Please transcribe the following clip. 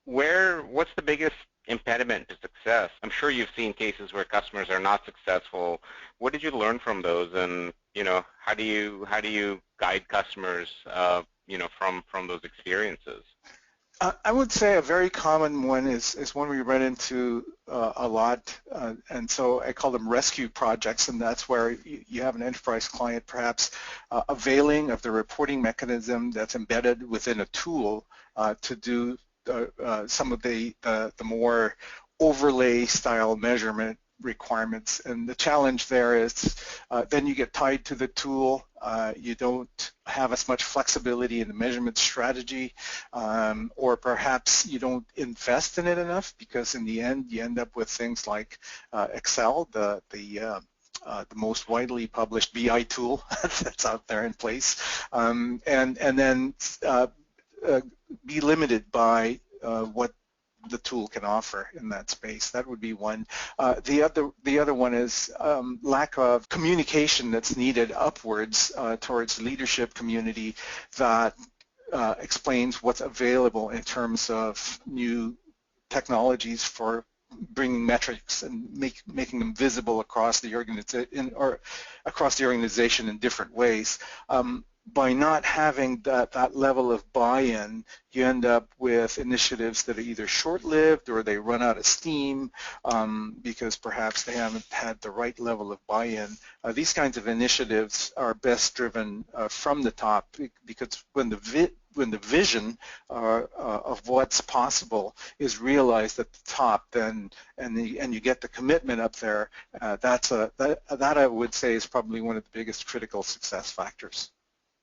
what's the biggest impediment to success? I'm sure you've seen cases where customers are not successful. What did you learn from those, and how do you guide customers, from those experiences? I would say a very common one is one we run into a lot, and so I call them rescue projects, and that's where you have an enterprise client perhaps availing of the reporting mechanism that's embedded within a tool to do some of the more overlay style measurement requirements. And the challenge there is then you get tied to the tool. You don't have as much flexibility in the measurement strategy, or perhaps you don't invest in it enough, because in the end you end up with things like Excel, the most widely published BI tool that's out there in place, and then be limited by what the tool can offer in that space. That would be one. The other one is lack of communication that's needed upwards towards the leadership community that explains what's available in terms of new technologies for bringing metrics and making them visible across the organization in different ways. By not having that level of buy-in, you end up with initiatives that are either short-lived or they run out of steam because perhaps they haven't had the right level of buy-in. These kinds of initiatives are best driven from the top, because when the vision of what's possible is realized at the top, then and you get the commitment up there, that I would say is probably one of the biggest critical success factors.